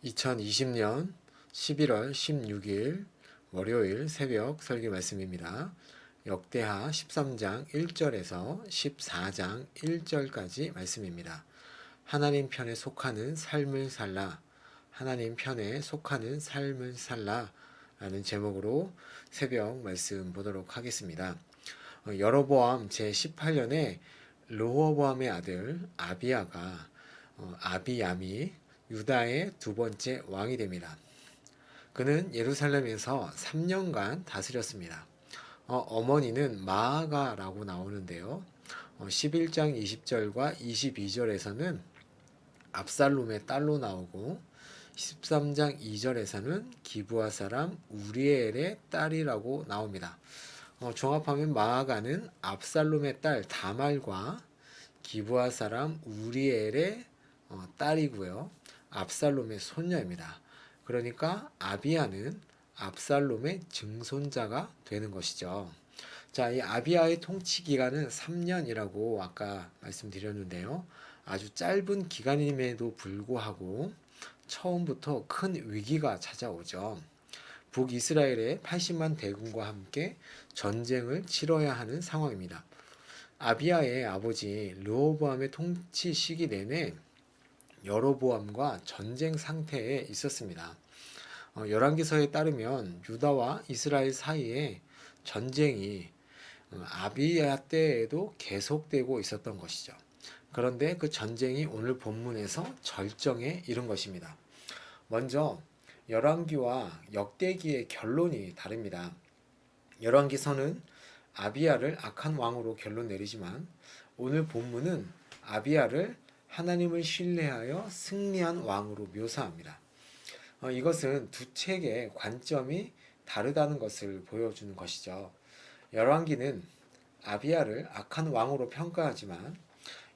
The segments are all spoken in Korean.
2020년 11월 16일 월요일 새벽 설교 말씀입니다. 역대하 13장 1절에서 14장 1절까지 말씀입니다. 하나님 편에 속하는 삶을 살라, 하나님 편에 속하는 삶을 살라 라는 제목으로 새벽 말씀 보도록 하겠습니다. 여로보암 제18년에 르호보암의 아들 아비야가 아비얌이 유다의 두 번째 왕이 됩니다. 그는 예루살렘에서 3년간 다스렸습니다. 어머니는 마아가라고 나오는데요. 11장 20절과 22절에서는 압살롬의 딸로 나오고 13장 2절에서는 기브아 사람 우리엘의 딸이라고 나옵니다. 종합하면 마아가는 압살롬의 딸 다말과 기브아 사람 우리엘의 딸이고요. 압살롬의 손녀입니다. 그러니까 아비야는 압살롬의 증손자가 되는 것이죠. 자, 이 아비야의 통치 기간은 3년이라고 아까 말씀드렸는데요. 아주 짧은 기간임에도 불구하고 처음부터 큰 위기가 찾아오죠. 북이스라엘의 80만 대군과 함께 전쟁을 치러야 하는 상황입니다. 아비야의 아버지 르호보암의 통치 시기 내내 여로보암과 전쟁 상태에 있었습니다. 열왕기서에 따르면 유다와 이스라엘 사이에 전쟁이 아비야 때에도 계속되고 있었던 것이죠. 그런데 그 전쟁이 오늘 본문에서 절정에 이른 것입니다. 먼저 열왕기와 역대기의 결론이 다릅니다. 열왕기서는 아비야를 악한 왕으로 결론 내리지만 오늘 본문은 아비야를 하나님을 신뢰하여 승리한 왕으로 묘사합니다. 이것은 두 책의 관점이 다르다는 것을 보여주는 것이죠. 열왕기는 아비야를 악한 왕으로 평가하지만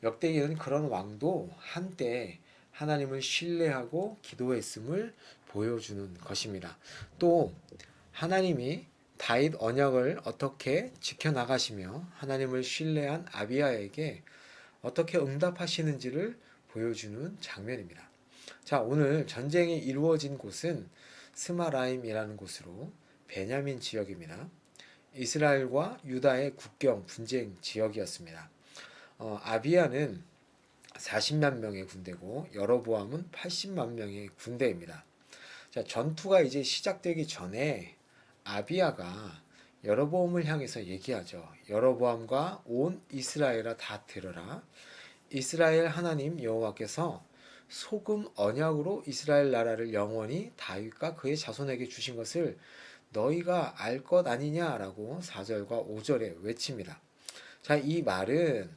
역대기는 그런 왕도 한때 하나님을 신뢰하고 기도했음을 보여주는 것입니다. 또 하나님이 다윗 언약을 어떻게 지켜나가시며 하나님을 신뢰한 아비야에게 어떻게 응답하시는지를 보여주는 장면입니다. 자, 오늘 전쟁이 이루어진 곳은 스마라임이라는 곳으로 베냐민 지역입니다. 이스라엘과 유다의 국경 분쟁 지역이었습니다. 아비야는 40만 명의 군대고 여로보암은 80만 명의 군대입니다. 자, 전투가 이제 시작되기 전에 아비야가 여로보암을 향해서 얘기하죠. 여로보암과 온 이스라엘아 다 들으라. 이스라엘 하나님 여호와께서 소금 언약으로 이스라엘 나라를 영원히 다윗과 그의 자손에게 주신 것을 너희가 알 것 아니냐라고 4절과 5절에 외칩니다. 자, 이 말은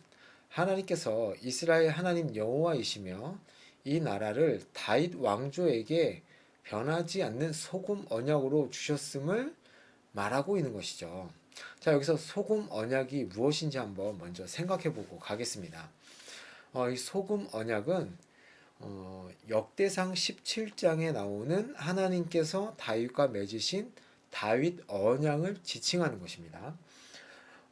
하나님께서 이스라엘 하나님 여호와이시며 이 나라를 다윗 왕조에게 변하지 않는 소금 언약으로 주셨음을 말하고 있는 것이죠. 자, 여기서 소금 언약이 무엇인지 한번 먼저 생각해 보고 가겠습니다. 이 소금 언약은 역대상 17장에 나오는 하나님께서 다윗과 맺으신 다윗 언약을 지칭하는 것입니다.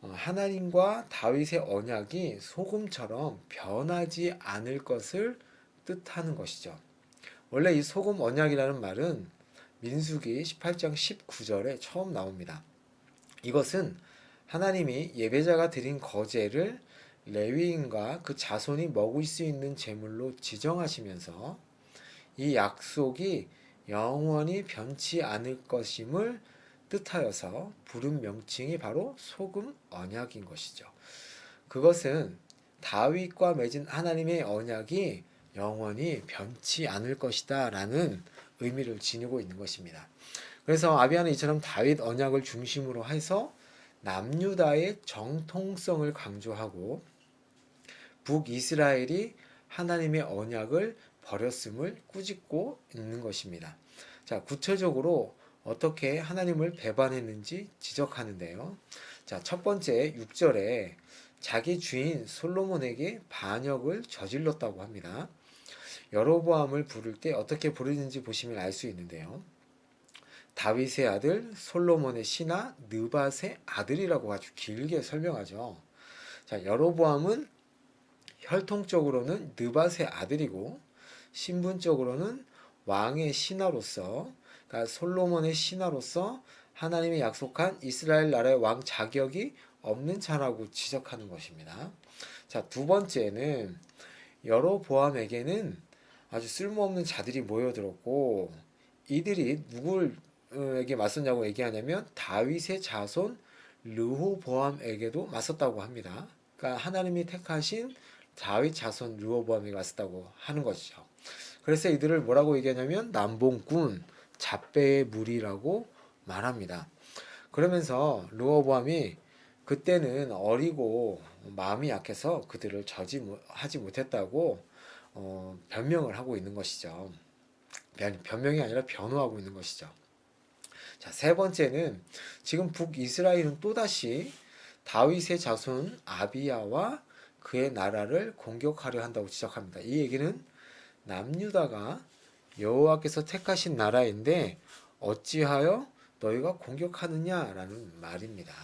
하나님과 다윗의 언약이 소금처럼 변하지 않을 것을 뜻하는 것이죠. 원래 이 소금 언약이라는 말은 민수기 18장 19절에 처음 나옵니다. 이것은 하나님이 예배자가 드린 거제를 레위인과 그 자손이 먹을 수 있는 제물로 지정하시면서 이 약속이 영원히 변치 않을 것임을 뜻하여서 부른 명칭이 바로 소금 언약인 것이죠. 그것은 다윗과 맺은 하나님의 언약이 영원히 변치 않을 것이다 라는 의미를 지니고 있는 것입니다. 그래서 아비야는 이처럼 다윗 언약을 중심으로 해서 남유다의 정통성을 강조하고 북이스라엘이 하나님의 언약을 버렸음을 꾸짖고 있는 것입니다. 자, 구체적으로 어떻게 하나님을 배반했는지 지적하는데요. 자, 첫 번째 6절에 자기 주인 솔로몬에게 반역을 저질렀다고 합니다. 여로보암을 부를 때 어떻게 부르는지 보시면 알 수 있는데요. 다윗의 아들 솔로몬의 신하 느밧의 아들이라고 아주 길게 설명하죠. 자, 여로보암은 혈통적으로는 느밧의 아들이고 신분적으로는 왕의 신하로서, 그러니까 솔로몬의 신하로서 하나님이 약속한 이스라엘 나라의 왕 자격이 없는 자라고 지적하는 것입니다. 자, 두 번째는 여로보암에게는 아주 쓸모없는 자들이 모여들었고, 이들이 누구에게 맞섰냐고 얘기하냐면 다윗의 자손 르호보암에게도 맞섰다고 합니다. 그러니까 하나님이 택하신 다윗 자손 르호보암에게 맞섰다고 하는 것이죠. 그래서 이들을 뭐라고 얘기하냐면 남봉꾼, 잡배의 무리라고 말합니다. 그러면서 르호보암이 그때는 어리고 마음이 약해서 그들을 하지 못했다고 변명을 하고 있는 것이죠. 변명이 아니라 변호하고 있는 것이죠. 자, 세 번째는 지금 북이스라엘은 또다시 다윗의 자손 아비야와 그의 나라를 공격하려 한다고 지적합니다. 이 얘기는 남유다가 여호와께서 택하신 나라인데 어찌하여 너희가 공격하느냐라는 말입니다.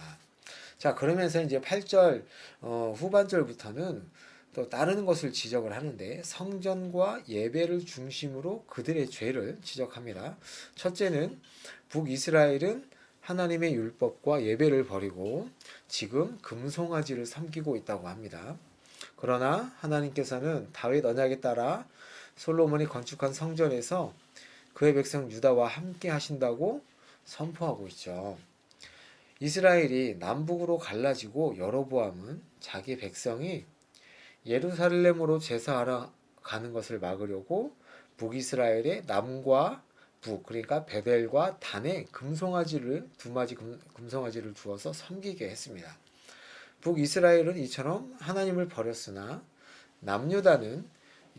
자, 그러면서 이제 8절 후반절부터는 또 다른 것을 지적을 하는데 성전과 예배를 중심으로 그들의 죄를 지적합니다. 첫째는 북이스라엘은 하나님의 율법과 예배를 버리고 지금 금송아지를 섬기고 있다고 합니다. 그러나 하나님께서는 다윗 언약에 따라 솔로몬이 건축한 성전에서 그의 백성 유다와 함께 하신다고 선포하고 있죠. 이스라엘이 남북으로 갈라지고 여로보암은 자기 백성이 예루살렘으로 제사하러 가는 것을 막으려고 북이스라엘의 남과 북, 그러니까 베델과 단에 두 마지 금송아지를 주어서 섬기게 했습니다. 북이스라엘은 이처럼 하나님을 버렸으나 남유다는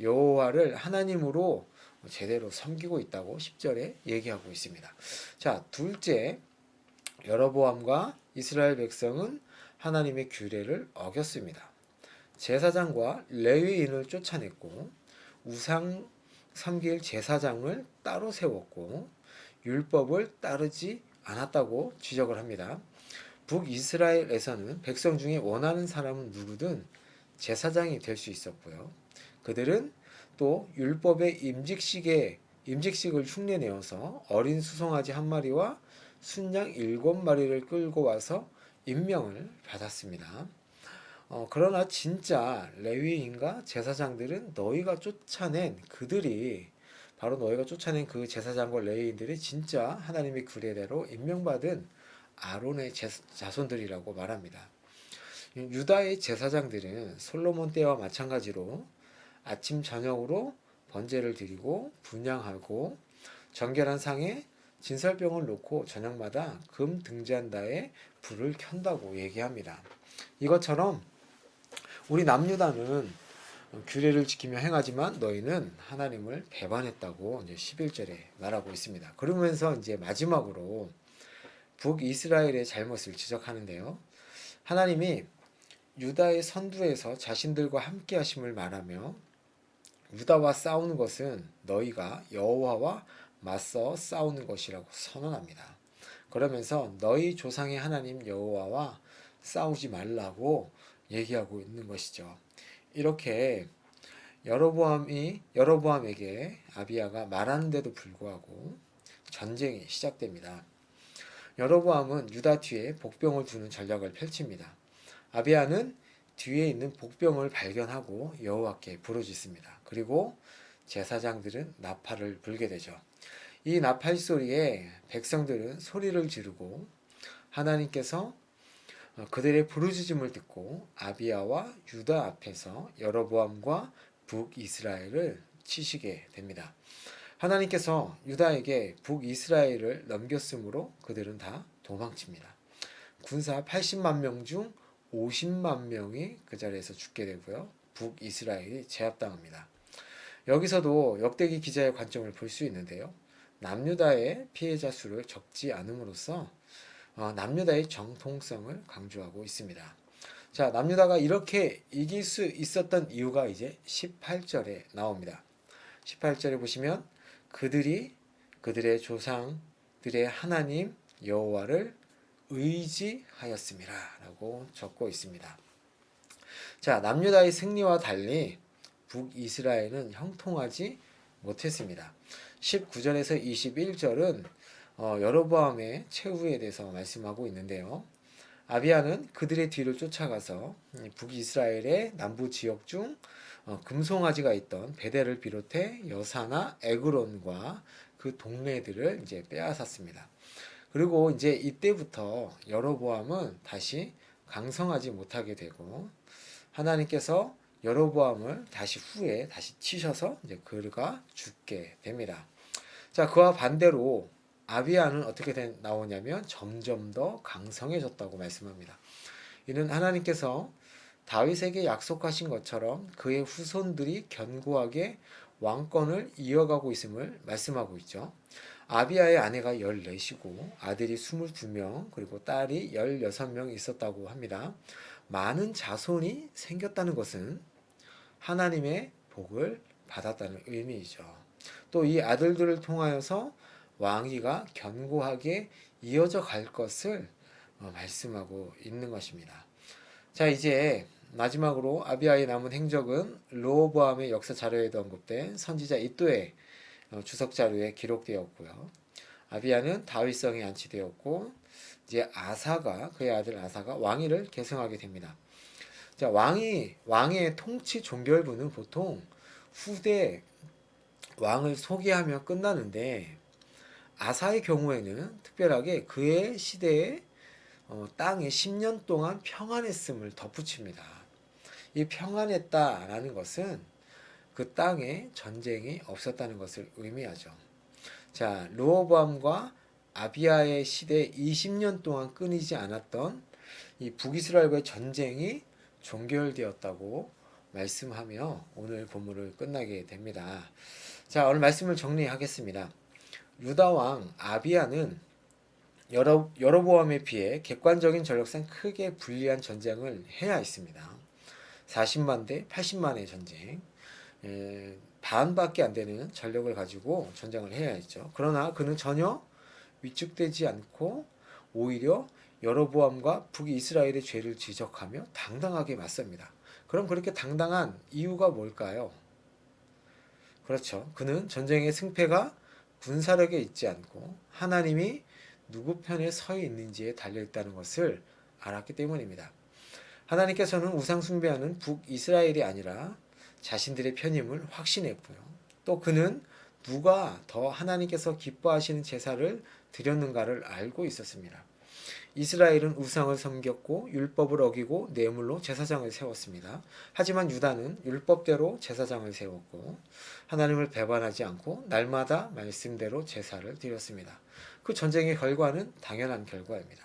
여호와를 하나님으로 제대로 섬기고 있다고 10절에 얘기하고 있습니다. 자, 둘째, 여로보암과 이스라엘 백성은 하나님의 규례를 어겼습니다. 제사장과 레위인을 쫓아냈고 우상 섬길 제사장을 따로 세웠고 율법을 따르지 않았다고 지적을 합니다. 북이스라엘에서는 백성 중에 원하는 사람은 누구든 제사장이 될 수 있었고요. 그들은 또 율법의 임직식을 흉내내어서 어린 수송아지 한 마리와 순양 7마리를 끌고 와서 임명을 받았습니다. 그러나 진짜 레위인과 제사장들은 바로 너희가 쫓아낸 그 제사장과 레위인들이 진짜 하나님의 규례대로 임명받은 아론의 자손들이라고 말합니다. 유다의 제사장들은 솔로몬 때와 마찬가지로 아침 저녁으로 번제를 드리고 분향하고 정결한 상에 진설병을 놓고 저녁마다 금 등잔다에 불을 켠다고 얘기합니다. 이것처럼 우리 남유다는 규례를 지키며 행하지만 너희는 하나님을 배반했다고 이제 11절에 말하고 있습니다. 그러면서 이제 마지막으로 북이스라엘의 잘못을 지적하는데요. 하나님이 유다의 선두에서 자신들과 함께 하심을 말하며 유다와 싸우는 것은 너희가 여호와와 맞서 싸우는 것이라고 선언합니다. 그러면서 너희 조상의 하나님 여호와와 싸우지 말라고 얘기하고 있는 것이죠. 이렇게 여로보암에게 아비야가 말하는데도 불구하고 전쟁이 시작됩니다. 여로보암은 유다 뒤에 복병을 두는 전략을 펼칩니다. 아비야는 뒤에 있는 복병을 발견하고 여호와께 부르짖습니다. 그리고 제사장들은 나팔을 불게 되죠. 이 나팔 소리에 백성들은 소리를 지르고 하나님께서 그들의 부르짖음을 듣고 아비야와 유다 앞에서 여로보암과 북이스라엘을 치시게 됩니다. 하나님께서 유다에게 북이스라엘을 넘겼으므로 그들은 다 도망칩니다. 군사 80만 명 중 50만 명이 그 자리에서 죽게 되고요. 북이스라엘이 제압당합니다. 여기서도 역대기 기자의 관점을 볼 수 있는데요. 남유다의 피해자 수를 적지 않음으로써 남유다의 정통성을 강조하고 있습니다. 자, 남유다가 이렇게 이길 수 있었던 이유가 이제 18절에 나옵니다. 18절에 보시면 그들이 그들의 조상들의 하나님 여호와를 의지하였음이라 라고 적고 있습니다. 자, 남유다의 승리와 달리 북이스라엘은 형통하지 못했습니다. 19절에서 21절은 여로보암의 최후에 대해서 말씀하고 있는데요. 아비야는 그들의 뒤를 쫓아가서 북이스라엘의 남부 지역 중 금송아지가 있던 베델을 비롯해 여사나 에그론과 그 동네들을 이제 빼앗았습니다. 그리고 이제 이때부터 여로보암은 다시 강성하지 못하게 되고 하나님께서 여로보암을 후에 다시 치셔서 이제 그가 죽게 됩니다. 자, 그와 반대로 아비야는 어떻게 나오냐면 점점 더 강성해졌다고 말씀합니다. 이는 하나님께서 다윗에게 약속하신 것처럼 그의 후손들이 견고하게 왕권을 이어가고 있음을 말씀하고 있죠. 아비야의 아내가 14이고 아들이 22명 그리고 딸이 16명 있었다고 합니다. 많은 자손이 생겼다는 것은 하나님의 복을 받았다는 의미이죠. 또 이 아들들을 통하여서 왕위가 견고하게 이어져 갈 것을 말씀하고 있는 것입니다. 자, 이제 마지막으로 아비야의 남은 행적은 르호보암의 역사 자료에도 언급된 선지자 이도의 주석 자료에 기록되었고요. 아비야는 다윗성에 안치되었고 이제 그의 아들 아사가 왕위를 계승하게 됩니다. 자, 왕의 통치 종결부는 보통 후대 왕을 소개하며 끝나는데 아사의 경우에는 특별하게 그의 시대에 땅에 10년 동안 평안했음을 덧붙입니다. 이 평안했다라는 것은 그 땅에 전쟁이 없었다는 것을 의미하죠. 자, 르호보암과 아비야의 시대 20년 동안 끊이지 않았던 이 북이스라엘과의 전쟁이 종결되었다고 말씀하며 오늘 본문을 끝나게 됩니다. 자, 오늘 말씀을 정리하겠습니다. 유다 왕 아비야는 여로보암에 비해 객관적인 전력상 크게 불리한 전쟁을 해야 했습니다. 40만 대 80만의 전쟁, 반밖에 안 되는 전력을 가지고 전쟁을 해야 했죠. 그러나 그는 전혀 위축되지 않고 오히려 여로보암과 북이스라엘의 죄를 지적하며 당당하게 맞섭니다. 그럼 그렇게 당당한 이유가 뭘까요? 그렇죠. 그는 전쟁의 승패가 군사력에 있지 않고 하나님이 누구 편에 서 있는지에 달려있다는 것을 알았기 때문입니다. 하나님께서는 우상 숭배하는 북이스라엘이 아니라 자신들의 편임을 확신했고요. 또 그는 누가 더 하나님께서 기뻐하시는 제사를 드렸는가를 알고 있었습니다. 이스라엘은 우상을 섬겼고 율법을 어기고 뇌물로 제사장을 세웠습니다. 하지만 유다는 율법대로 제사장을 세웠고 하나님을 배반하지 않고 날마다 말씀대로 제사를 드렸습니다. 그 전쟁의 결과는 당연한 결과입니다.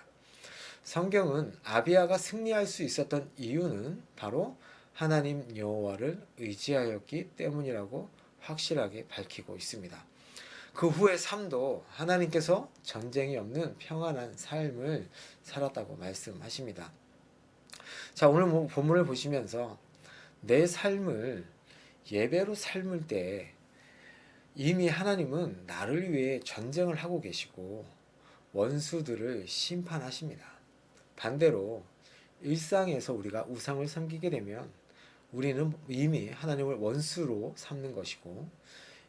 성경은 아비야가 승리할 수 있었던 이유는 바로 하나님 여호와를 의지하였기 때문이라고 확실하게 밝히고 있습니다. 그 후의 삶도 하나님께서 전쟁이 없는 평안한 삶을 살았다고 말씀하십니다. 자, 오늘 본문을 보시면서 내 삶을 예배로 삶을 때 이미 하나님은 나를 위해 전쟁을 하고 계시고 원수들을 심판하십니다. 반대로 일상에서 우리가 우상을 섬기게 되면 우리는 이미 하나님을 원수로 삼는 것이고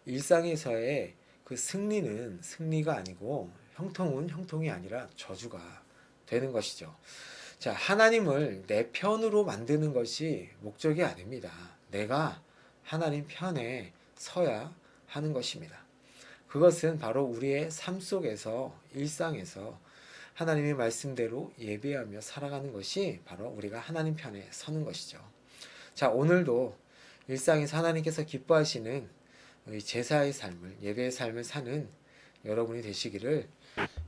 일상에서의 그 승리는 승리가 아니고 형통은 형통이 아니라 저주가 되는 것이죠. 자, 하나님을 내 편으로 만드는 것이 목적이 아닙니다. 내가 하나님 편에 서야 하는 것입니다. 그것은 바로 우리의 삶 속에서 일상에서 하나님의 말씀대로 예배하며 살아가는 것이 바로 우리가 하나님 편에 서는 것이죠. 자, 오늘도 일상에서 하나님께서 기뻐하시는 제사의 삶을, 예배의 삶을 사는 여러분이 되시기를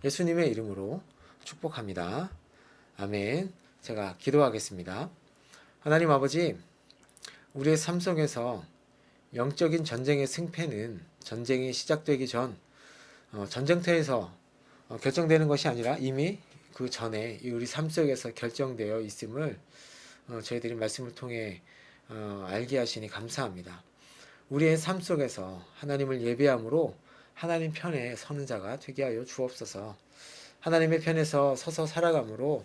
예수님의 이름으로 축복합니다. 아멘. 제가 기도하겠습니다. 하나님 아버지, 우리의 삶 속에서 영적인 전쟁의 승패는 전쟁이 시작되기 전 전쟁터에서 결정되는 것이 아니라 이미 그 전에 우리 삶 속에서 결정되어 있음을 저희들이 말씀을 통해 알게 하시니 감사합니다. 우리의 삶 속에서 하나님을 예배함으로 하나님 편에 서는 자가 되게 하여 주옵소서. 하나님의 편에서 서서 살아감으로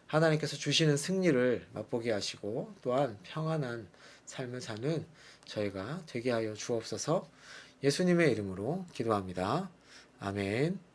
하나님께서 주시는 승리를 맛보게 하시고 또한 평안한 삶을 사는 저희가 되게 하여 주옵소서. 예수님의 이름으로 기도합니다. 아멘.